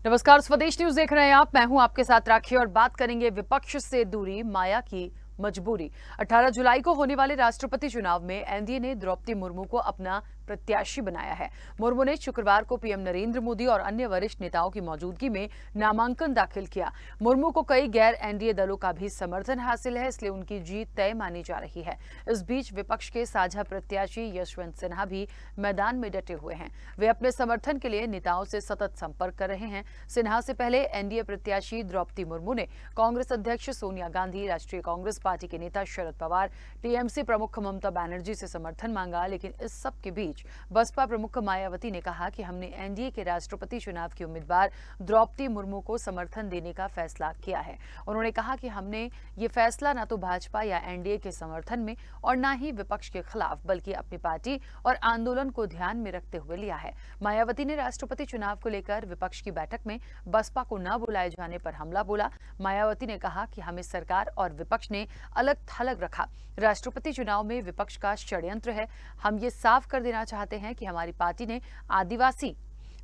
नमस्कार, स्वदेश न्यूज देख रहे हैं आप। मैं हूं आपके साथ राखी और बात करेंगे विपक्ष से दूरी, माया की मजबूरी। 18 जुलाई को होने वाले राष्ट्रपति चुनाव में एनडीए ने द्रौपदी मुर्मू को अपना प्रत्याशी बनाया है। मुर्मू ने शुक्रवार को पीएम नरेंद्र मोदी और अन्य वरिष्ठ नेताओं की मौजूदगी में नामांकन दाखिल किया। मुर्मू को कई गैर एनडीए दलों का भी समर्थन हासिल है, इसलिए उनकी जीत तय मानी जा रही है। इस बीच विपक्ष के साझा प्रत्याशी यशवंत सिन्हा भी मैदान में डटे हुए हैं। वे अपने समर्थन के लिए नेताओं से सतत संपर्क कर रहे हैं। सिन्हा से पहले एनडीए प्रत्याशी द्रौपदी मुर्मू ने कांग्रेस अध्यक्ष सोनिया गांधी, राष्ट्रीय कांग्रेस पार्टी के नेता शरद पवार, टीएमसी प्रमुख ममता बनर्जी से समर्थन मांगा। लेकिन इस सब के बीच बसपा प्रमुख मायावती ने कहा कि हमने एनडीए के राष्ट्रपति चुनाव की उम्मीदवार द्रौपदी मुर्मू को समर्थन देने का फैसला किया है। उन्होंने कहा कि हमने ये फैसला न तो भाजपा या एनडीए के समर्थन में और न ही विपक्ष के खिलाफ, बल्कि अपनी पार्टी और आंदोलन को ध्यान में रखते हुए लिया है। मायावती ने राष्ट्रपति चुनाव को लेकर विपक्ष की बैठक में बसपा को न बुलाए जाने पर हमला बोला। मायावती ने कहा कि हमें सरकार और विपक्ष ने अलग थलग रखा। राष्ट्रपति चुनाव में विपक्ष का षड्यंत्र है। हम ये साफ कर देना चाहते हैं कि हमारी पार्टी ने आदिवासी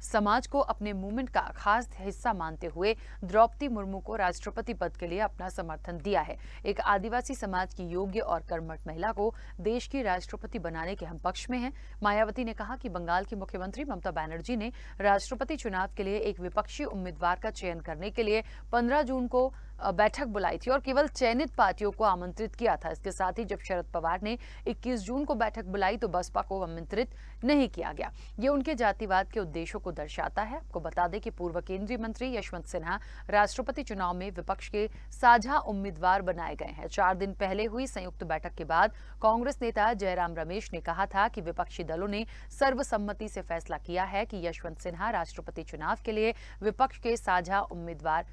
समाज को अपने मूवमेंट का खास हिस्सा मानते हुए द्रौपदी मुर्मू को राष्ट्रपति पद के लिए अपना समर्थन दिया है। एक आदिवासी समाज की योग्य और कर्मठ महिला को देश की राष्ट्रपति बनाने के हम पक्ष में हैं। मायावती ने कहा कि बंगाल की मुख्यमंत्री ममता बनर्जी ने राष्ट्रपति चुनाव के लिए एक विपक्षी उम्मीदवार का चयन करने के लिए 15 जून को बैठक बुलाई थी और केवल चयनित पार्टियों को आमंत्रित किया था। इसके साथ ही जब शरद पवार ने 21 जून को बैठक बुलाई तो बसपा को आमंत्रित नहीं किया गया। ये उनके जातिवाद के उद्देश्यों को दर्शाता है। आपको बता दें कि पूर्व केंद्रीय मंत्री यशवंत सिन्हा राष्ट्रपति चुनाव में विपक्ष के साझा उम्मीदवार बनाए गए हैं। 4 दिन पहले हुई संयुक्त बैठक के बाद कांग्रेस नेता जयराम रमेश ने कहा था कि विपक्षी दलों ने सर्वसम्मति से फैसला किया है कि यशवंत सिन्हा राष्ट्रपति चुनाव के लिए विपक्ष के साझा उम्मीदवार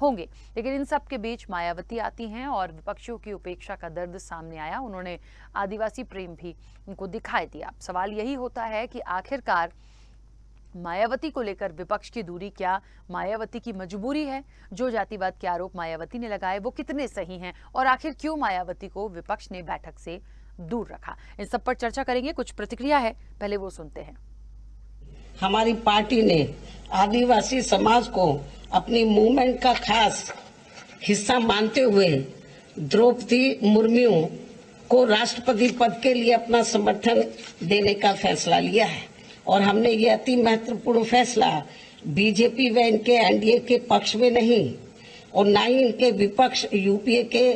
होंगे। लेकिन इन सब के बीच मायावती आती हैं और विपक्षियों की उपेक्षा का दर्द सामने आया। उन्होंने आदिवासी प्रेम भी उनको दिखाई दिया। सवाल यही होता है कि आखिरकार मायावती को लेकर विपक्ष की दूरी क्या मायावती की मजबूरी है? जो जातिवाद के आरोप मायावती ने लगाए वो कितने सही हैं और आखिर क्यों मायावती को विपक्ष ने बैठक से दूर रखा? इन सब पर चर्चा करेंगे। कुछ प्रतिक्रिया है, पहले वो सुनते हैं। हमारी पार्टी ने आदिवासी समाज को अपनी मूवमेंट का खास हिस्सा मानते हुए द्रौपदी मुर्मू को राष्ट्रपति पद के लिए अपना समर्थन देने का फैसला लिया है और हमने ये अति महत्वपूर्ण फैसला बीजेपी व इनके एनडीए के पक्ष में नहीं और न ही इनके विपक्ष यूपीए के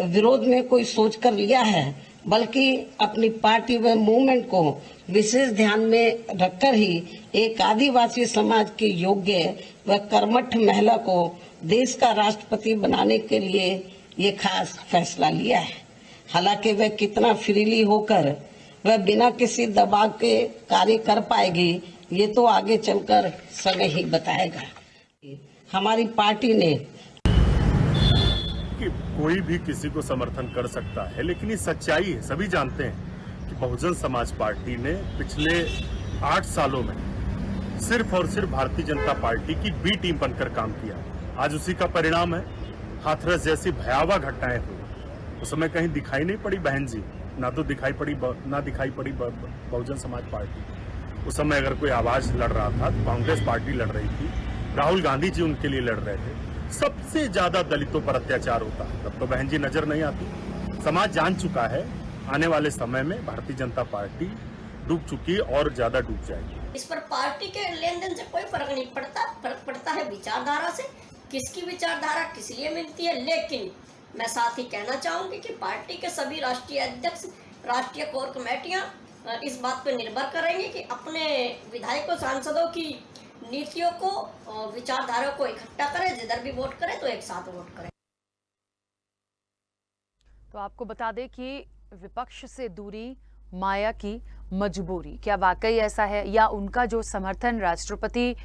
विरोध में कोई सोचकर लिया है, बल्कि अपनी पार्टी व मूवमेंट को विशेष ध्यान में रखकर ही एक आदिवासी समाज की योग्य व कर्मठ महिला को देश का राष्ट्रपति बनाने के लिए ये खास फैसला लिया है। हालांकि वह कितना फ्रीली होकर वह बिना किसी दबाव के कार्य कर पाएगी ये तो आगे चलकर समय ही बताएगा। हमारी पार्टी ने कि कोई भी किसी को समर्थन कर सकता है, लेकिन ये सच्चाई है। सभी जानते हैं कि बहुजन समाज पार्टी ने पिछले 8 सालों में सिर्फ और सिर्फ भारतीय जनता पार्टी की बी टीम बनकर काम किया। आज उसी का परिणाम है। हाथरस जैसी भयावह घटनाएं हुई, उस समय कहीं दिखाई नहीं पड़ी बहन जी, ना दिखाई पड़ी बहुजन समाज पार्टी। उस समय अगर कोई आवाज लड़ रहा था तो कांग्रेस पार्टी लड़ रही थी, राहुल गांधी जी उनके लिए लड़ रहे थे। सबसे ज्यादा दलितों पर अत्याचार होता है, तब तो बहन जी नजर नहीं आती। समाज जान चुका है आने वाले समय में भारतीय जनता पार्टी डूब चुकी है और ज्यादा डूब जाएगी। इस पर पार्टी के लेन देन से कोई फर्क नहीं पड़ता। फर्क पड़ता है विचारधारा से, किसकी विचारधारा किस लिए मिलती है। लेकिन मैं साथ ही कहना चाहूंगी कि पार्टी के सभी राष्ट्रीय अध्यक्ष, राष्ट्रीय कोर कमेटियां इस बात पर निर्भर करेंगे कि अपने विधायकों, सांसदों की नीतियों को, विचारधारा को इकट्ठा करें। जिधर भी वोट करें तो एक साथ वोट करें। तो आपको बता दें कि विपक्ष से दूरी, माया की मजबूरी, क्या वाकई ऐसा है या उनका जो समर्थन राष्ट्रपति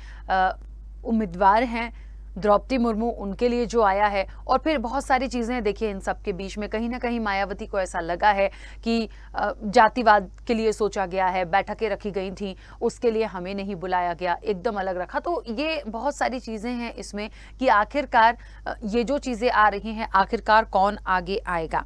उम्मीदवार हैं द्रौपदी मुर्मू उनके लिए जो आया है, और फिर बहुत सारी चीजें देखिए इन सब के बीच में कहीं ना कहीं मायावती को ऐसा लगा है कि जातिवाद के लिए सोचा गया है, बैठकें रखी गई थी, उसके लिए हमें नहीं बुलाया गया, एकदम अलग रखा। तो ये बहुत सारी चीजें हैं इसमें कि आखिरकार ये जो चीजें आ रही हैं आखिरकार कौन आगे आएगा।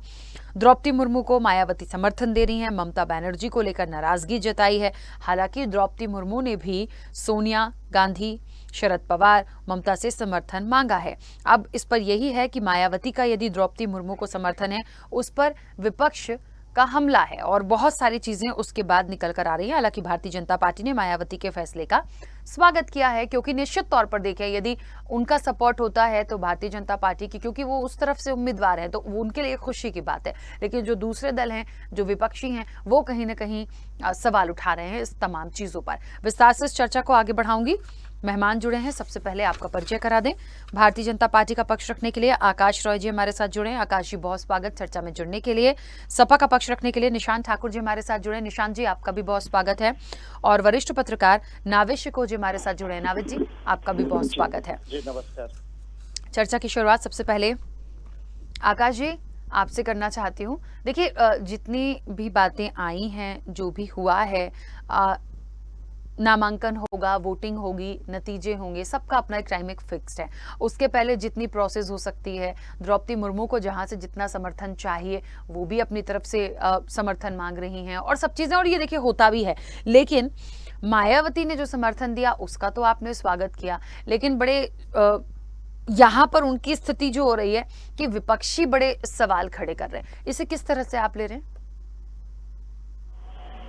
द्रौपदी मुर्मू को मायावती समर्थन दे रही हैं, ममता बनर्जी को लेकर नाराजगी जताई है। हालांकि द्रौपदी मुर्मू ने भी सोनिया गांधी, शरद पवार, ममता से समर्थन मांगा है। अब इस पर यही है कि मायावती का यदि द्रौपदी मुर्मू को समर्थन है, उस पर विपक्ष का हमला है और बहुत सारी चीजें उसके बाद निकल कर आ रही हैं। हालांकि भारतीय जनता पार्टी ने मायावती के फैसले का स्वागत किया है, क्योंकि निश्चित तौर पर देखें, यदि उनका सपोर्ट होता है तो भारतीय जनता पार्टी की, क्योंकि वो उस तरफ से उम्मीदवार हैं, तो वो उनके लिए खुशी की बात है। लेकिन जो दूसरे दल हैं, जो विपक्षी हैं, वो कहीं ना कहीं सवाल उठा रहे हैं इस तमाम चीजों पर। विस्तार से इस चर्चा को आगे बढ़ाऊंगी। मेहमान जुड़े हैं, सबसे पहले आपका परिचय करा दें। भारतीय जनता पार्टी का पक्ष रखने के लिए आकाश रॉय जी हमारे साथ जुड़े हैं। आकाश जी, बहुत स्वागत चर्चा में जुड़ने के लिए। सपा का पक्ष रखने के लिए निशांत ठाकुर जी हमारे साथ जुड़े। निशांत जी, आपका भी बहुत स्वागत है। और वरिष्ठ पत्रकार नाविद शिकोह जी हमारे साथ जुड़े हैं। नाविद जी, आपका भी बहुत स्वागत है। जी नमस्कार। चर्चा की शुरुआत सबसे पहले आकाश जी आपसे करना चाहती हूँ। देखिए, जितनी भी बातें आई हैं, जो भी हुआ है, नामांकन होगा, वोटिंग होगी, नतीजे होंगे, सबका अपना एक टाइमिंग फिक्स्ड है। उसके पहले जितनी प्रोसेस हो सकती है, द्रौपदी मुर्मू को जहां से जितना समर्थन चाहिए वो भी अपनी तरफ से समर्थन मांग रही हैं और सब चीजें, और ये देखिए होता भी है। लेकिन मायावती ने जो समर्थन दिया उसका तो आपने स्वागत किया, लेकिन बड़े यहाँ पर उनकी स्थिति जो हो रही है कि विपक्षी बड़े सवाल खड़े कर रहे हैं, इसे किस तरह से आप ले रहे हैं?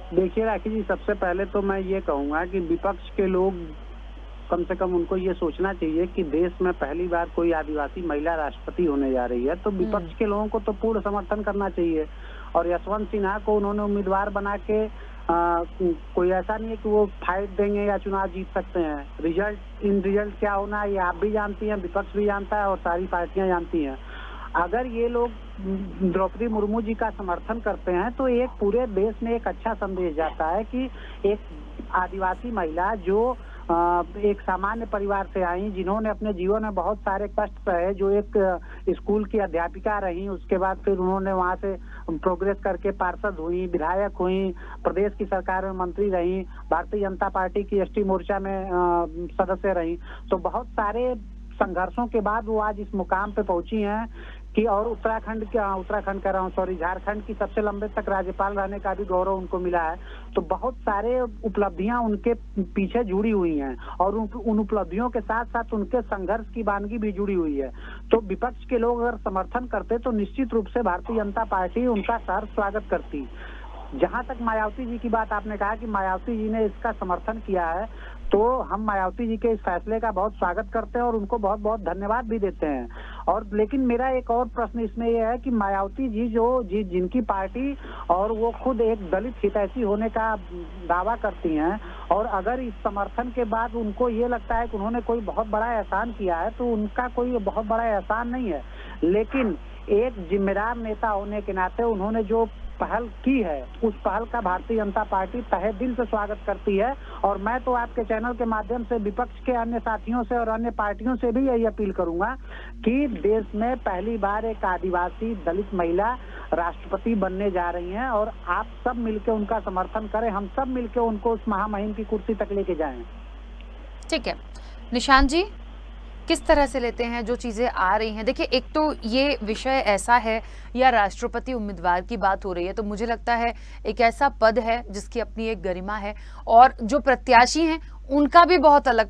देखिए राखी जी, सबसे पहले तो मैं ये कहूंगा कि विपक्ष के लोग कम से कम उनको ये सोचना चाहिए कि देश में पहली बार कोई आदिवासी महिला राष्ट्रपति होने जा रही है, तो विपक्ष के लोगों को तो पूर्ण समर्थन करना चाहिए। और यशवंत सिन्हा को उन्होंने उम्मीदवार बना के कोई ऐसा नहीं है कि वो फाइट देंगे या चुनाव जीत सकते हैं। रिजल्ट क्या होना है ये आप भी जानती हैं, विपक्ष भी जानता है और सारी पार्टियां जानती हैं। अगर ये लोग द्रौपदी मुर्मू जी का समर्थन करते हैं तो एक पूरे देश में एक अच्छा संदेश जाता है कि एक आदिवासी महिला जो एक सामान्य परिवार से आई, जिन्होंने अपने जीवन में बहुत सारे कष्ट सहे, जो एक स्कूल की अध्यापिका रही, उसके बाद फिर उन्होंने वहां से प्रोग्रेस करके पार्षद हुई, विधायक हुई, प्रदेश की सरकार में मंत्री रही, भारतीय जनता पार्टी की एसटी मोर्चा में सदस्य रही। तो बहुत सारे संघर्षों के बाद वो आज इस मुकाम पे पहुंची हैं कि, और झारखंड की सबसे लंबे तक राज्यपाल रहने का भी गौरव उनको मिला है। तो बहुत सारे उपलब्धियां उनके पीछे जुड़ी हुई हैं और उन उपलब्धियों के साथ साथ उनके संघर्ष की वानगी भी जुड़ी हुई है। तो विपक्ष के लोग अगर समर्थन करते तो निश्चित रूप से भारतीय जनता पार्टी उनका सहर्ष स्वागत करती। जहां तक मायावती जी की बात आपने कहा कि मायावती जी ने इसका समर्थन किया है, तो हम मायावती जी के इस फैसले का बहुत स्वागत करते हैं और उनको बहुत बहुत धन्यवाद भी देते हैं। और लेकिन मेरा एक और प्रश्न इसमें यह है कि मायावती जी जिनकी पार्टी और वो खुद एक दलित हितैषी होने का दावा करती हैं, और अगर इस समर्थन के बाद उनको ये लगता है कि उन्होंने कोई बहुत बड़ा एहसान किया है, तो उनका कोई बहुत बड़ा एहसान नहीं है। लेकिन एक जिम्मेदार नेता होने के नाते उन्होंने जो पहल की है, उस पहल का भारतीय जनता पार्टी तहे दिल से स्वागत करती है। और मैं तो आपके चैनल के माध्यम से विपक्ष के अन्य साथियों से और अन्य पार्टियों से भी यही अपील करूंगा कि देश में पहली बार एक आदिवासी दलित महिला राष्ट्रपति बनने जा रही हैं और आप सब मिलकर उनका समर्थन करें, हम सब मिलकर उनको उस महामहिम की कुर्सी तक लेके जाएं। ठीक है, निशांत जी किस तरह से लेते हैं जो चीजें आ रही हैं? देखिए, एक तो ये विषय ऐसा है या राष्ट्रपति उम्मीदवार की बात हो रही है, तो मुझे लगता है एक ऐसा पद है जिसकी अपनी एक गरिमा है और जो प्रत्याशी हैं उनका भी बहुत अलग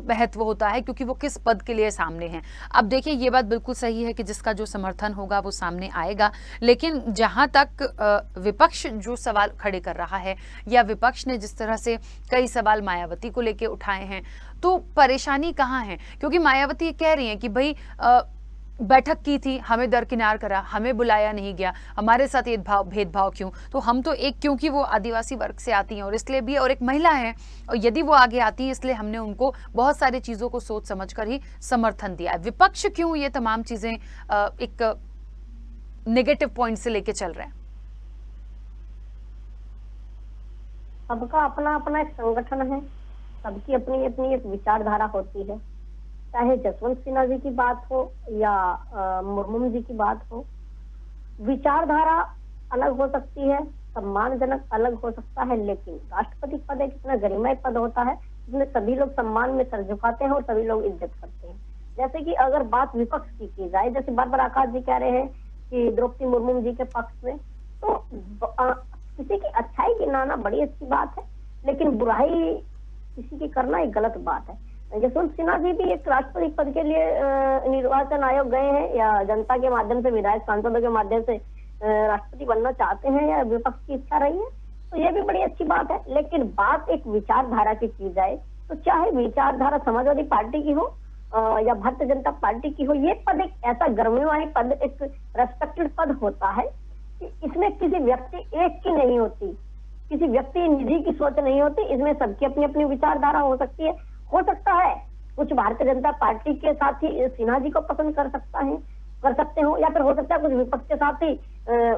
महत्व होता है, क्योंकि वो किस पद के लिए सामने हैं। अब देखिए, ये बात बिल्कुल सही है कि जिसका जो समर्थन होगा वो सामने आएगा, लेकिन जहां तक विपक्ष जो सवाल खड़े कर रहा है या विपक्ष ने जिस तरह से कई सवाल मायावती को लेके उठाए हैं, तो परेशानी कहाँ है? क्योंकि मायावती कह रही हैं कि भाई बैठक की थी, हमें दरकिनार करा, हमें बुलाया नहीं गया, हमारे साथ ये भेदभाव क्यों? तो हम तो एक, क्योंकि वो आदिवासी वर्ग से आती हैं और इसलिए भी, और एक महिला है, और यदि वो आगे आती है इसलिए हमने उनको बहुत सारी चीज़ों को सोच समझ कर ही समर्थन दिया है। विपक्ष क्यों ये तमाम चीज़ें एक नेगेटिव पॉइंट से लेके चल रहे हैं? सबका अपना अपना एक संगठन है, सबकी अपनी अपनी एक विचारधारा होती है। चाहे जसवंत सिन्हा जी की बात हो या मुर्मू जी की बात हो, विचारधारा अलग हो सकती है, सम्मानजनक अलग हो सकता है, लेकिन राष्ट्रपति पद एक इतना गरिमामय पद होता है जिसमें सभी लोग सम्मान में सर झुकाते हैं और सभी लोग इज्जत करते हैं। जैसे कि अगर बात विपक्ष की जाए, जैसे बार बार आकाश जी कह रहे हैं कि द्रौपदी मुर्मू जी के पक्ष में, तो किसी की अच्छाई गिनाना बड़ी अच्छी बात है, लेकिन बुराई किसी की करना एक गलत बात है। जसवंत सिन्हा जी भी एक राष्ट्रपति पद के लिए निर्वाचन आयोग गए हैं, या जनता के माध्यम से, विधायक सांसदों के माध्यम से राष्ट्रपति बनना चाहते हैं, या विपक्ष की इच्छा रही है, तो ये भी बड़ी अच्छी बात है। लेकिन बात एक विचारधारा की जाए तो चाहे विचारधारा समाजवादी पार्टी की हो या भारतीय जनता पार्टी की हो, ये पद एक ऐसा गर्मवाही पद, एक रेस्पेक्टेड पद होता है कि इसमें किसी व्यक्ति एक की नहीं होती, किसी व्यक्ति निधि की सोच नहीं होती, इसमें सबकी अपनी अपनी विचारधारा हो सकती है। हो सकता है कुछ भारतीय जनता पार्टी के साथी सिन्हा जी को पसंद कर सकते हो, या फिर हो सकता है कुछ विपक्ष के साथी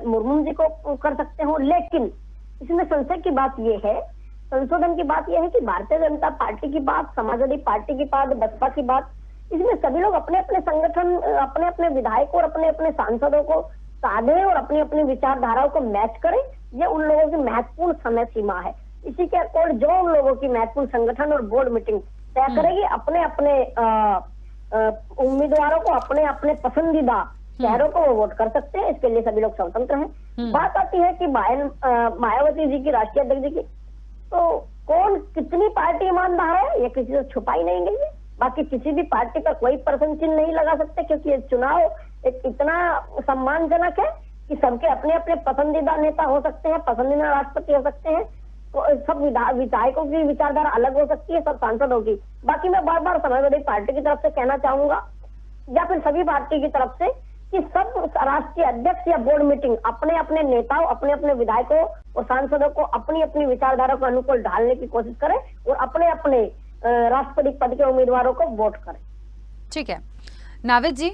मुर्मू जी को कर सकते हो। लेकिन इसमें संशय की बात यह है, संशोधन की बात यह है कि भारतीय जनता पार्टी की बात, समाजवादी पार्टी की बात, बसपा की बात, इसमें सभी लोग अपने अपने संगठन, अपने अपने विधायकों और अपने अपने सांसदों को साधे और अपनी अपनी विचारधाराओं को मैच करें। ये उन लोगों की महत्वपूर्ण समय सीमा है। इसी के अकॉर्ड जो उन लोगों की महत्वपूर्ण संगठन और बोर्ड मीटिंग तय करेगी, अपने अपने उम्मीदवारों को, अपने अपने पसंदीदा चेहरों को वो वोट कर सकते हैं। इसके लिए सभी लोग स्वतंत्र हैं। बात आती है कि मायावती जी की, राष्ट्रीय अध्यक्ष जी की, तो कौन कितनी पार्टी ईमानदार है ये किसी से छुपाई नहीं गई है। बाकी किसी भी पार्टी पर कोई प्रश्न चिन्ह नहीं लगा सकते, क्योंकि ये चुनाव एक इतना सम्मानजनक है कि सबके अपने अपने पसंदीदा नेता हो सकते हैं, पसंदीदा राष्ट्रपति हो सकते हैं, तो सब विधायकों की विचारधारा अलग हो सकती है, सब सांसदों की। बाकी मैं बार बार समाजवादी पार्टी की तरफ से कहना चाहूंगा, या फिर सभी पार्टी की तरफ से, कि सब राष्ट्रीय अध्यक्ष या बोर्ड मीटिंग अपने अपने नेताओं, अपने अपने विधायकों और सांसदों को अपनी अपनी विचारधारा को अनुकूल ढालने की कोशिश करें और अपने अपने राष्ट्रपति पद के उम्मीदवारों को वोट करें। ठीक है नाविद जी,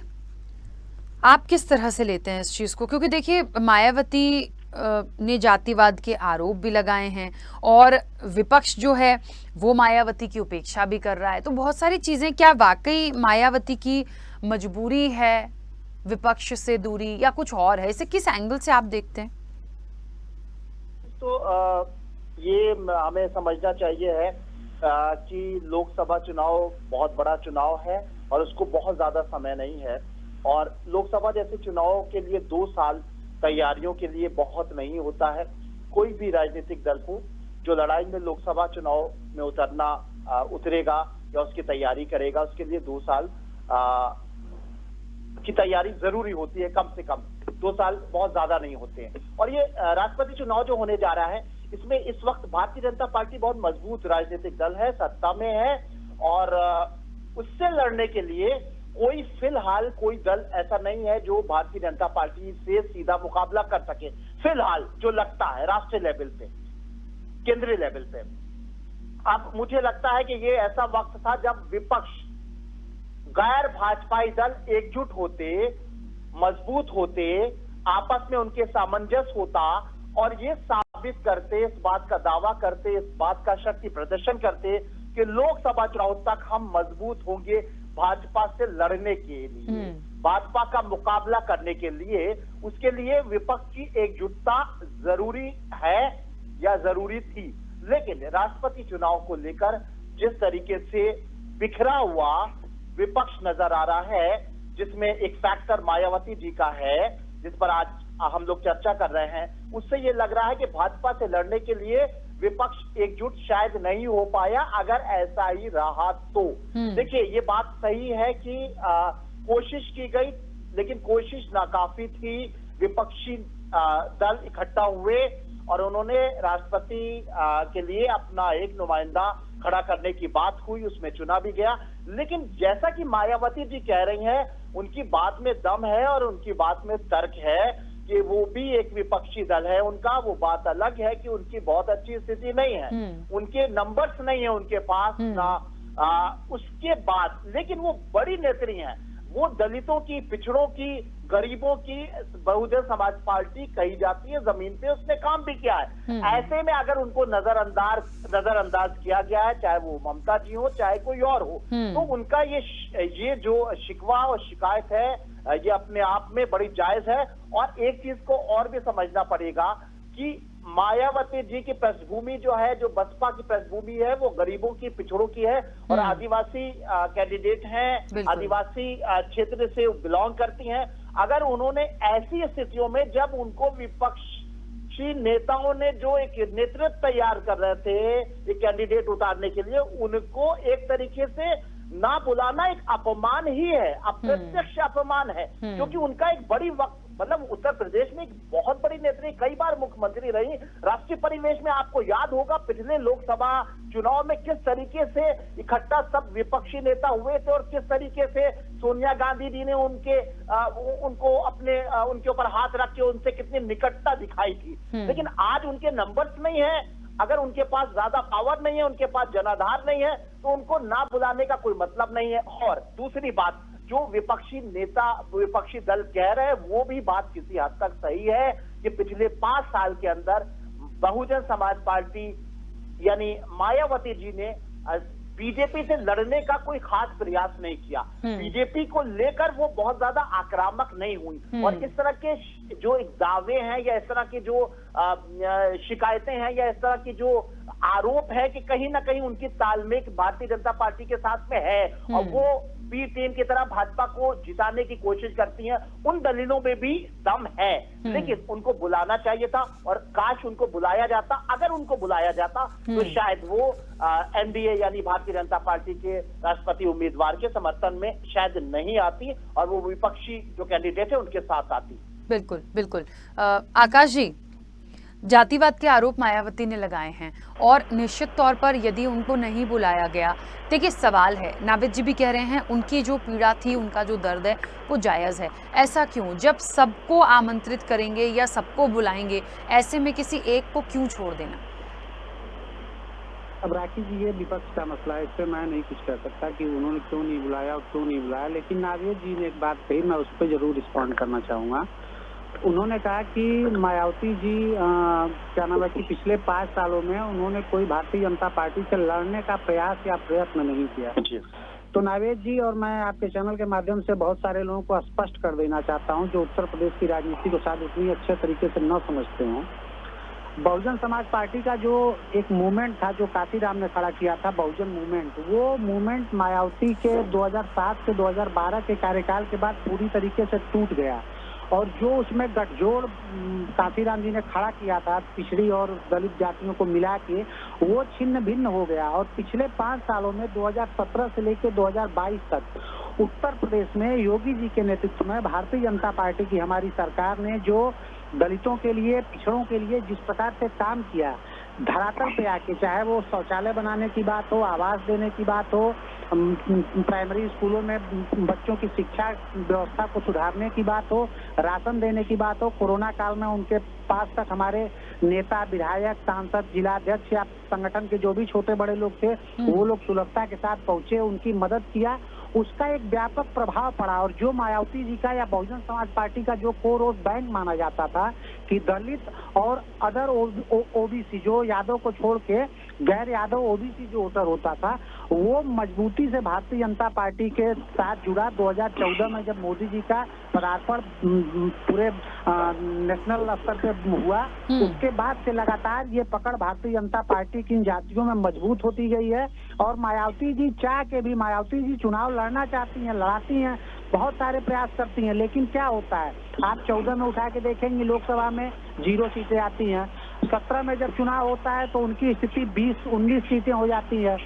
आप किस तरह से लेते हैं इस चीज को? क्योंकि देखिए मायावती ने जातिवाद के आरोप भी लगाए हैं और विपक्ष जो है वो मायावती की उपेक्षा भी कर रहा है, तो बहुत सारी चीजें, क्या वाकई मायावती की मजबूरी है विपक्ष से दूरी, या कुछ और है? इसे किस एंगल से आप देखते हैं? तो ये हमें समझना चाहिए है कि लोकसभा चुनाव बहुत बड़ा चुनाव है और उसको बहुत ज्यादा समय नहीं है, और लोकसभा जैसे चुनाव के लिए 2 साल तैयारियों के लिए बहुत नहीं होता है। कोई भी राजनीतिक दल को जो लड़ाई में लोकसभा चुनाव में उतरेगा या उसकी तैयारी करेगा, उसके लिए 2 साल की तैयारी जरूरी होती है। कम से कम 2 साल बहुत ज्यादा नहीं होते हैं। और ये राष्ट्रपति चुनाव जो होने जा रहा है, इसमें इस वक्त भारतीय जनता पार्टी बहुत मजबूत राजनीतिक दल है, सत्ता में है, और उससे लड़ने के लिए कोई फिलहाल कोई दल ऐसा नहीं है जो भारतीय जनता पार्टी से सीधा मुकाबला कर सके। फिलहाल जो लगता है राष्ट्रीय लेवल पे, केंद्रीय लेवल पे, अब मुझे लगता है कि ये ऐसा वक्त था जब विपक्ष, गैर भाजपाई दल एकजुट होते, मजबूत होते, आपस में उनके सामंजस्य होता और ये साबित करते, इस बात का दावा करते, इस बात का शक्ति प्रदर्शन करते कि लोकसभा चुनाव तक हम मजबूत होंगे भाजपा से लड़ने के लिए, भाजपा का मुकाबला करने के लिए। उसके लिए विपक्ष की एकजुटता जरूरी है या जरूरी थी। लेकिन राष्ट्रपति चुनाव को लेकर जिस तरीके से बिखरा हुआ विपक्ष नजर आ रहा है, जिसमें एक फैक्टर मायावती जी का है जिस पर आज हम लोग चर्चा कर रहे हैं, उससे ये लग रहा है कि भाजपा से लड़ने के लिए विपक्ष एकजुट शायद नहीं हो पाया। अगर ऐसा ही रहा तो देखिए, ये बात सही है कि कोशिश की गई, लेकिन कोशिश नाकाफी थी। विपक्षी दल इकट्ठा हुए और उन्होंने राष्ट्रपति के लिए अपना एक नुमाइंदा खड़ा करने की बात हुई, उसमें चुना भी गया। लेकिन जैसा कि मायावती जी कह रही हैं, उनकी बात में दम है और उनकी बात में तर्क है कि वो भी एक विपक्षी दल है। उनका वो बात अलग है कि उनकी बहुत अच्छी स्थिति नहीं है, उनके नंबर्स नहीं है उनके पास ना उसके बाद, लेकिन वो बड़ी नेत्री हैं। वो दलितों की, पिछड़ों की, गरीबों की बहुजन समाज पार्टी कही जाती है, जमीन पे उसने काम भी किया है। ऐसे में अगर उनको नजरअंदाज किया गया है, चाहे वो ममता जी हो चाहे कोई और हो, तो उनका ये जो शिकवा और शिकायत है, ये अपने आप में बड़ी जायज है। और एक चीज को और भी समझना पड़ेगा कि मायावती जी की पृष्ठभूमि जो है, जो बसपा की पृष्ठभूमि है, वो गरीबों की, पिछड़ों की है और आदिवासी कैंडिडेट हैं, आदिवासी क्षेत्र से बिलोंग करती हैं। अगर उन्होंने ऐसी स्थितियों में जब उनको विपक्षी नेताओं ने जो एक नेतृत्व तैयार कर रहे थे एक कैंडिडेट उतारने के लिए, उनको एक तरीके से ना बुलाना एक अपमान ही है, अप्रत्यक्ष अपमान है, क्योंकि उनका एक बड़ी वक्त मतलब उत्तर प्रदेश में एक बहुत बड़ी नेत्री, कई बार मुख्यमंत्री रही। राष्ट्रीय परिवेश में आपको याद होगा पिछले लोकसभा चुनाव में किस तरीके से इकट्ठा सब विपक्षी नेता हुए थे और किस तरीके से सोनिया गांधी जी ने उनको अपने उनके ऊपर हाथ रख के उनसे कितनी निकटता दिखाई थी। लेकिन आज उनके नंबर्स नहीं है, अगर उनके पास ज्यादा पावर नहीं है, उनके पास जनाधार नहीं है, तो उनको ना बुलाने का कोई मतलब नहीं है। और दूसरी बात, जो विपक्षी नेता विपक्षी दल कह रहे हैं वो भी बात किसी हद तक सही है कि पिछले 5 साल के अंदर बहुजन समाज पार्टी यानी मायावती जी ने बीजेपी से लड़ने का कोई खास प्रयास नहीं किया। बीजेपी को लेकर वो बहुत ज्यादा आक्रामक नहीं हुई और इस तरह के जो एक दावे हैं या इस तरह की जो शिकायतें हैं या इस तरह की जो आरोप है कि कहीं ना कहीं उनकी तालमेल भारतीय जनता पार्टी के साथ में है और वो बी टीम की तरह भाजपा को जिताने की कोशिश करती हैं, उन दलीलों में भी दम है। लेकिन उनको बुलाना चाहिए था और काश उनको बुलाया जाता। अगर उनको बुलाया जाता तो शायद वो एनडीए यानी भारतीय जनता पार्टी के राष्ट्रपति उम्मीदवार के समर्थन में शायद नहीं आती और वो विपक्षी जो कैंडिडेट है उनके साथ आती। बिल्कुल बिल्कुल। आकाश जी, जातिवाद के आरोप मायावती ने लगाए हैं और निश्चित तौर पर यदि उनको नहीं बुलाया गया, देखिए सवाल है, नाविद जी भी कह रहे हैं उनकी जो पीड़ा थी, उनका जो दर्द है वो जायज़ है। ऐसा क्यों, जब सबको आमंत्रित करेंगे या सबको बुलाएंगे, ऐसे में किसी एक को क्यों छोड़ देना? अब राखी जी, ये विपक्ष का मसला है, इस पर मैं नहीं कुछ कह सकता कि उन्होंने क्यों नहीं बुलाया और क्यों नहीं बुलाया। लेकिन नाविद जी ने एक बात कही, मैं उस पर जरूर रिस्पॉन्ड करना चाहूँगा। उन्होंने कहा कि मायावती जी क्या नाम है कि पिछले 5 सालों में उन्होंने कोई भारतीय जनता पार्टी से लड़ने का प्रयास या प्रयत्न नहीं किया। तो नावेद जी और मैं आपके चैनल के माध्यम से बहुत सारे लोगों को स्पष्ट कर देना चाहता हूं जो उत्तर प्रदेश की राजनीति को शायद उतनी अच्छे तरीके से न समझते हों। बहुजन समाज पार्टी का जो एक मूवमेंट था जो कांशीराम ने खड़ा किया था, बहुजन मूवमेंट, वो मूवमेंट मायावती के 2007 से 2012 के कार्यकाल के बाद पूरी तरीके से टूट गया और जो उसमें गठजोड़ कांशीराम जी ने खड़ा किया था पिछड़ी और दलित जातियों को मिला के, वो छिन्न भिन्न हो गया। और पिछले 5 सालों में 2017 से लेकर 2022 तक उत्तर प्रदेश में योगी जी के नेतृत्व में भारतीय जनता पार्टी की हमारी सरकार ने जो दलितों के लिए, पिछड़ों के लिए जिस प्रकार से काम किया, धरातल पे आके, चाहे वो शौचालय बनाने की बात हो, आवास देने की बात हो, प्राइमरी स्कूलों में बच्चों की शिक्षा व्यवस्था को सुधारने की बात हो, राशन देने की बात हो, कोरोना काल में उनके पास तक हमारे नेता, विधायक, सांसद, जिलाध्यक्ष या संगठन के जो भी छोटे बड़े लोग थे वो लोग सुलभता के साथ पहुंचे, उनकी मदद किया, उसका एक व्यापक प्रभाव पड़ा। और जो मायावती जी का या बहुजन समाज पार्टी का जो कोर वोट बैंक माना जाता था कि दलित और अदर ओबीसी, जो यादव को छोड़ के गैर यादव ओबीसी जो वोटर होता था, वो मजबूती से भारतीय जनता पार्टी के साथ जुड़ा। 2014 में जब मोदी जी का पदार्पण पूरे नेशनल स्तर पे हुआ, उसके बाद से लगातार ये पकड़ भारतीय जनता पार्टी की इन जातियों में मजबूत होती गई है। और मायावती जी चाह के भी, मायावती जी चुनाव लड़ना चाहती हैं, लड़ाती हैं, बहुत सारे प्रयास करती हैं, लेकिन क्या होता है, आप 14 में उठा के देखेंगे लोकसभा में 0 सीटें आती हैं, 17 में जब चुनाव होता है तो उनकी स्थिति 20-19 सीटें हो जाती है,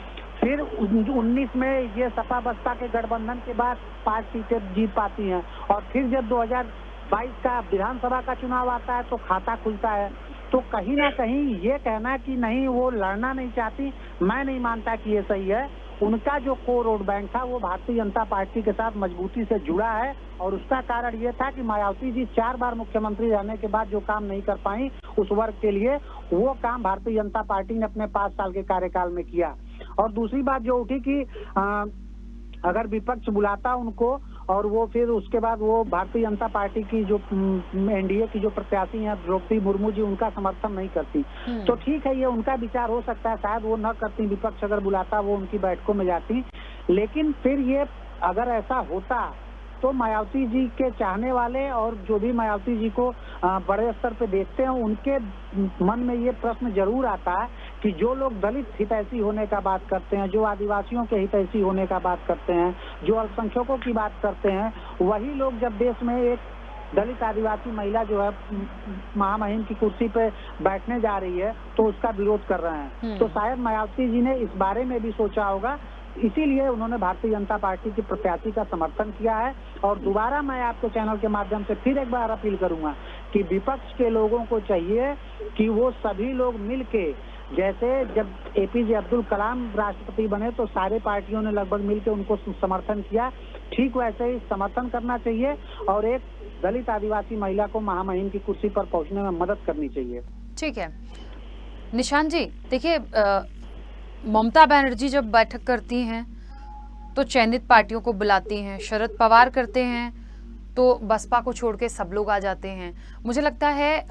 फिर 19 में ये सपा बसपा के गठबंधन के बाद 5 सीटें जीत पाती हैं, और फिर जब 2022 का विधानसभा का चुनाव आता है तो खाता खुलता है। तो कहीं ना कहीं ये कहना कि नहीं वो लड़ना नहीं चाहती, मैं नहीं मानता कि ये सही है। उनका जो कोर वोट बैंक था वो भारतीय जनता पार्टी के साथ मजबूती से जुड़ा है और उसका कारण ये था कि मायावती जी 4 बार मुख्यमंत्री रहने के बाद जो काम नहीं कर पाई उस वर्ग के लिए, वो काम भारतीय जनता पार्टी ने अपने 5 साल के कार्यकाल में किया। और दूसरी बात जो उठी कि अगर विपक्ष बुलाता उनको और वो फिर उसके बाद वो भारतीय जनता पार्टी की जो एनडीए की जो प्रत्याशी हैं द्रौपदी मुर्मू जी, उनका समर्थन नहीं करती, तो ठीक है, ये उनका विचार हो सकता है, शायद वो न करती, विपक्ष अगर बुलाता वो उनकी बैठकों में जाती। लेकिन फिर ये अगर ऐसा होता तो मायावती जी के चाहने वाले और जो भी मायावती जी को बड़े स्तर पे देखते हैं, उनके मन में ये प्रश्न जरूर आता है कि जो लोग दलित हितैषी होने का बात करते हैं, जो आदिवासियों के हितैषी होने का बात करते हैं, जो अल्पसंख्यकों की बात करते हैं, वही लोग जब देश में एक दलित आदिवासी महिला जो है महामहिम की कुर्सी पे बैठने जा रही है तो उसका विरोध कर रहे हैं। तो शायद मायावती जी ने इस बारे में भी सोचा होगा, इसीलिए उन्होंने भारतीय जनता पार्टी के प्रत्याशी का समर्थन किया है। और दोबारा मैं आपके चैनल के माध्यम से फिर एक बार अपील करूंगा कि विपक्ष के लोगों को चाहिए कि वो सभी लोग मिलके, जैसे जब एपीजे अब्दुल कलाम राष्ट्रपति बने तो सारे पार्टियों ने लगभग मिलकर उनको समर्थन किया, ठीक वैसे ही समर्थन करना चाहिए और एक दलित आदिवासी महिला को महामहिम की कुर्सी पर पहुंचने में मदद करनी चाहिए। ठीक है निशांत जी, देखिए ममता बनर्जी जब बैठक करती हैं तो चयनित पार्टियों को बुलाती हैं, शरद पवार करते हैं तो बसपा को छोड़ के सब लोग आ जाते हैं। मुझे लगता है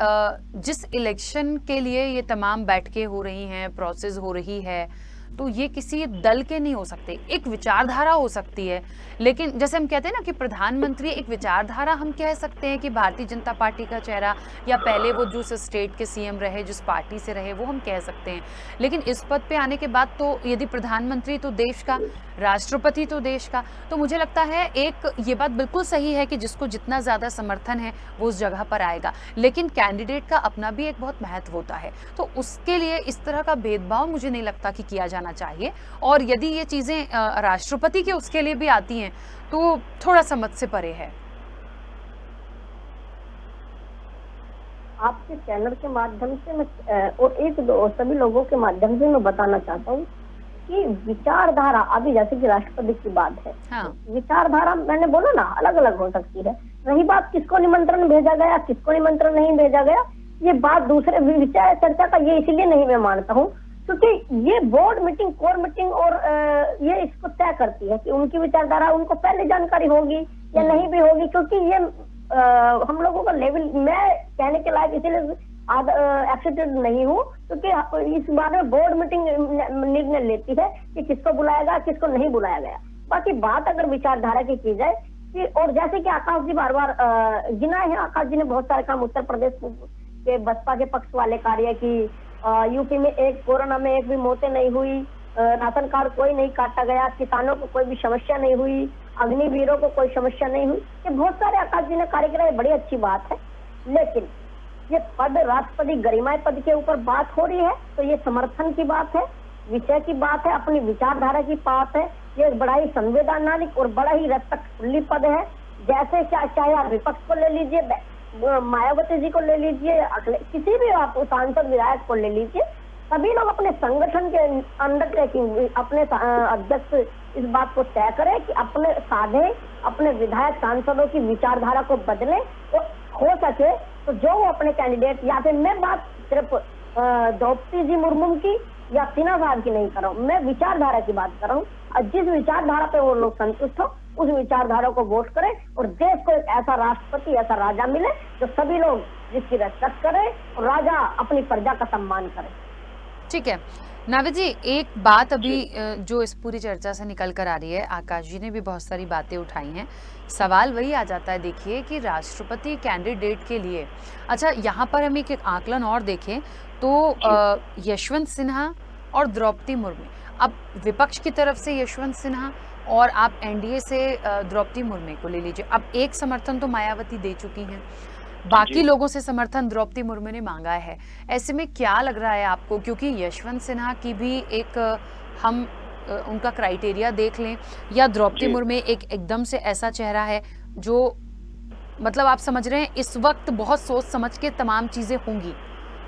जिस इलेक्शन के लिए ये तमाम बैठकें हो रही हैं, प्रोसेस हो रही है, तो ये किसी दल के नहीं हो सकते, एक विचारधारा हो सकती है। लेकिन जैसे हम कहते हैं ना कि प्रधानमंत्री एक विचारधारा, हम कह सकते हैं कि भारतीय जनता पार्टी का चेहरा, या पहले वो जिस स्टेट के सीएम रहे, जिस पार्टी से रहे, वो हम कह सकते हैं। लेकिन इस पद पे आने के बाद तो यदि प्रधानमंत्री तो देश का, राष्ट्रपति तो देश का, तो मुझे लगता है एक ये बात बिल्कुल सही है कि जिसको जितना ज़्यादा समर्थन है वो उस जगह पर आएगा। लेकिन कैंडिडेट का अपना भी एक बहुत महत्व होता है, तो उसके लिए इस तरह का भेदभाव मुझे नहीं लगता कि किया जाना चाहिए। और यदि ये चीज़ें राष्ट्रपति के उसके लिए भी आती हैं तो थोड़ा समझ से परे है। आपके चैनल के माध्यम से मैं और एक दो सभी लोगों के माध्यम से मैं बताना चाहता हूँ कि विचारधारा, अभी जैसे कि राष्ट्रपति की बात है, हाँ। विचारधारा मैंने बोला ना अलग अलग हो सकती है। रही बात किसको निमंत्रण भेजा गया, किसको निमंत्रण नहीं भेजा गया, ये बात दूसरे विचार चर्चा का ये इसलिए नहीं मैं मानता हूँ क्योंकि ये बोर्ड मीटिंग, कोर मीटिंग और ये इसको तय करती है कि उनकी विचारधारा उनको पहले जानकारी होगी या नहीं भी होगी। क्योंकि ये हम लोगों का लेवल, मैं कहने के लायक इसीलिए एक्सेप्टेड नहीं हूँ क्योंकि इस बारे में बोर्ड मीटिंग निर्णय लेती है कि किसको बुलाया, किसको नहीं बुलाया गया। बाकी बात अगर विचारधारा की जाए कि, और जैसे कि आकाश जी बार बार गिनाए हैं, आकाश जी ने बहुत सारे काम उत्तर प्रदेश के बसपा के पक्ष वाले कार्य की, यूपी में एक कोरोना में एक भी मौतें नहीं हुई, राशन कार्ड कोई नहीं काटा गया, किसानों को कोई भी समस्या नहीं हुई, अग्निवीरों को कोई समस्या नहीं हुई, ये बहुत सारे आकाश जी ने कार्य कराए, बड़ी अच्छी बात है। लेकिन ये पद, राष्ट्रपति गरिमाई पद के ऊपर बात हो रही है तो ये समर्थन की बात है, विषय की बात है, अपनी विचारधारा की बात है। ये बड़ा ही संवैधानिक और बड़ा ही रेस्पेक्टफुली पद है। जैसे चाहे आप विपक्ष को ले लीजिए, मायावती जी को ले लीजिए, किसी भी आप सांसद विधायक को ले लीजिए, सभी लोग अपने संगठन के अंडरटेकिंग, अपने अध्यक्ष इस बात को तय करें कि अपने साधे, अपने विधायक सांसदों की विचारधारा को बदले, और हो सके तो जो वो अपने कैंडिडेट, या फिर मैं बात सिर्फ द्रौपदी जी मुर्मू की या सिन्हा साहब की नहीं कर रहा हूँ, मैं विचारधारा की बात कर रहा हूँ। और जिस विचारधारा पे वो लोग संतुष्ट हो उस विचारधारा को वोट करें और देश को एक ऐसा राष्ट्रपति, ऐसा राजा मिले जो सभी लोग जिसकी रेस्पेक्ट करें और राजा अपनी प्रजा का सम्मान करे। ठीक है नाविद जी, एक बात अभी जो इस पूरी चर्चा से निकल कर आ रही है, आकाश जी ने भी बहुत सारी बातें उठाई हैं, सवाल वही आ जाता है देखिए कि राष्ट्रपति कैंडिडेट के लिए, अच्छा यहाँ पर हम एक आकलन और देखें तो यशवंत सिन्हा और द्रौपदी मुर्मू, अब विपक्ष की तरफ से यशवंत सिन्हा और आप एनडीए से द्रौपदी मुर्मू को ले लीजिए, अब एक समर्थन तो मायावती दे चुकी हैं, बाकी लोगों से समर्थन द्रौपदी मुर्मू ने मांगा है। ऐसे में क्या लग रहा है आपको, क्योंकि यशवंत सिन्हा की भी एक हम उनका क्राइटेरिया देख लें, या द्रौपदी मुर्मू एकदम से ऐसा चेहरा है जो मतलब आप समझ रहे हैं इस वक्त बहुत सोच समझ के तमाम चीजें होंगी,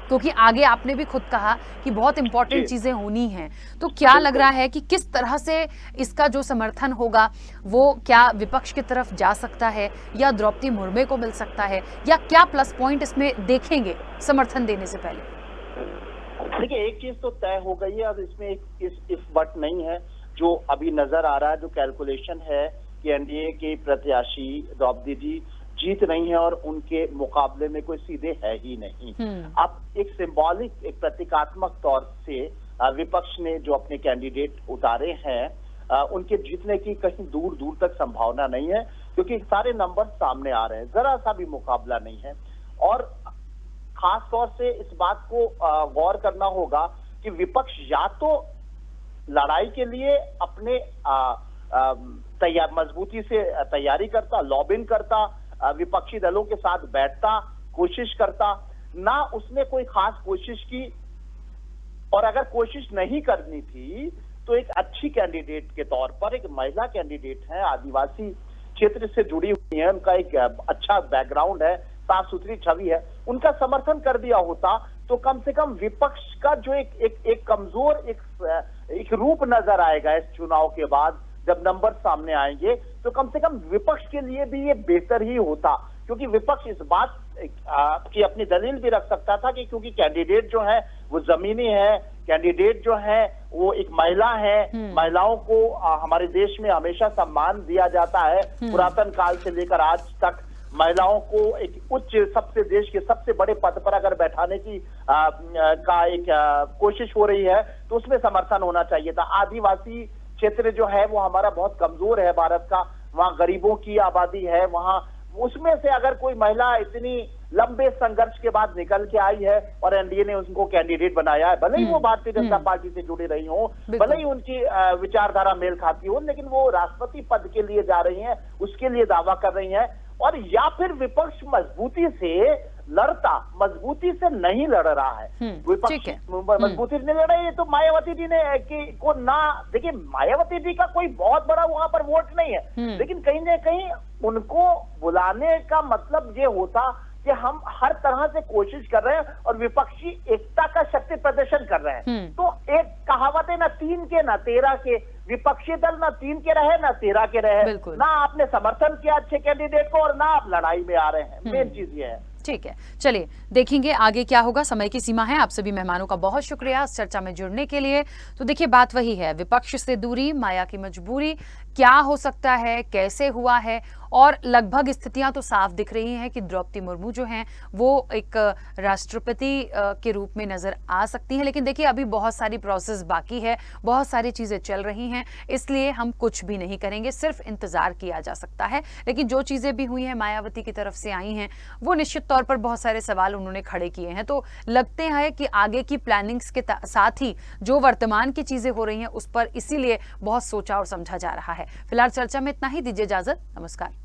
क्योंकि आगे आपने भी खुद कहा कि बहुत इंपॉर्टेंट चीजें होनी हैं, तो क्या लग रहा है कि किस तरह से इसका जो समर्थन होगा वो क्या विपक्ष की तरफ जा सकता है या द्रौपदी मुर्मू को मिल सकता है, या क्या प्लस पॉइंट इसमें देखेंगे समर्थन देने से पहले? देखिए, एक चीज तो तय हो गई है, अब इसमें एक इस वक्त नहीं है जो अभी नजर आ रहा है, जो कैलकुलेशन है कि एनडीए के प्रत्याशी द्रौपदी जी जीत नहीं है और उनके मुकाबले में कोई सीधे है ही नहीं। अब एक सिंबॉलिक, एक प्रतीकात्मक तौर से विपक्ष ने जो अपने कैंडिडेट उतारे हैं उनके जीतने की कहीं दूर दूर तक संभावना नहीं है, क्योंकि सारे नंबर सामने आ रहे हैं, जरा सा भी मुकाबला नहीं है। और खास तौर से इस बात को गौर करना होगा कि विपक्ष या तो लड़ाई के लिए अपने तैयार मजबूती से तैयारी करता, लॉबिंग करता, विपक्षी दलों के साथ बैठता, कोशिश करता, ना उसने कोई खास कोशिश की। और अगर कोशिश नहीं करनी थी तो एक अच्छी कैंडिडेट के तौर पर, एक महिला कैंडिडेट है, आदिवासी क्षेत्र से जुड़ी हुई है, उनका एक अच्छा बैकग्राउंड है, साफ सुथरी छवि है, उनका समर्थन कर दिया होता तो कम से कम विपक्ष का जो एक कमजोर एक रूप नजर आएगा इस चुनाव के बाद, जब नंबर सामने आएंगे तो कम से कम विपक्ष के लिए भी ये बेहतर ही होता, क्योंकि विपक्ष इस बात की अपनी दलील भी रख सकता था कि क्योंकि कैंडिडेट जो है वो जमीनी है, कैंडिडेट जो है वो एक महिला है, महिलाओं को हमारे देश में हमेशा सम्मान दिया जाता है, पुरातन काल से लेकर आज तक महिलाओं को एक उच्च देश के सबसे बड़े पद पर अगर बैठाने की कोशिश हो रही है तो उसमें समर्थन होना चाहिए था। आदिवासी क्षेत्र जो है वो हमारा बहुत कमजोर है भारत का, वहाँ गरीबों की आबादी है, वहाँ उसमें से अगर कोई महिला इतनी लंबे संघर्ष के बाद निकल के आई है और एनडीए ने उनको कैंडिडेट बनाया है, भले ही वो भारतीय जनता पार्टी से जुड़ी रही हो, भले ही उनकी विचारधारा मेल खाती हो, लेकिन वो राष्ट्रपति पद के लिए जा रही हैं, उसके लिए दावा कर रही हैं। और या फिर विपक्ष मजबूती से लड़ता, मजबूती से नहीं लड़ रहा है, विपक्ष मजबूती से नहीं लड़ रहा है। ये तो मायावती जी ने को ना, देखिए मायावती जी का कोई बहुत बड़ा वहां पर वोट नहीं है, लेकिन कहीं ना कहीं उनको बुलाने का मतलब ये होता कि हम हर तरह से कोशिश कर रहे हैं और विपक्षी एकता का शक्ति प्रदर्शन कर रहे हैं। तो एक कहावत है ना 3 के ना 13 के, विपक्षी दल ना 3 के रहे ना 13 के रहे, ना आपने समर्थन किया अच्छे कैंडिडेट को और ना आप लड़ाई में आ रहे हैं। मेन चीज ये है। ठीक है, चलिए देखेंगे आगे क्या होगा, समय की सीमा है। आप सभी मेहमानों का बहुत शुक्रिया इस चर्चा में जुड़ने के लिए। तो देखिए बात वही है, विपक्ष से दूरी, माया की मजबूरी, क्या हो सकता है, कैसे हुआ है, और लगभग स्थितियां तो साफ दिख रही हैं कि द्रौपदी मुर्मू जो हैं वो एक राष्ट्रपति के रूप में नजर आ सकती हैं। लेकिन देखिए अभी बहुत सारी प्रोसेस बाकी है, बहुत सारी चीजें चल रही हैं, इसलिए हम कुछ भी नहीं करेंगे, सिर्फ इंतजार किया जा सकता है। लेकिन जो चीजें भी हुई हैं, मायावती की तरफ से आई हैं, वो निश्चित तौर पर बहुत सारे सवाल उन्होंने खड़े किए हैं। तो लगते हैं कि आगे की प्लानिंग्स के साथ ही जो वर्तमान की चीजें हो रही हैं उस पर इसीलिए बहुत सोचा और समझा जा रहा है। फिलहाल चर्चा में इतना ही, दीजिए इजाजत, नमस्कार।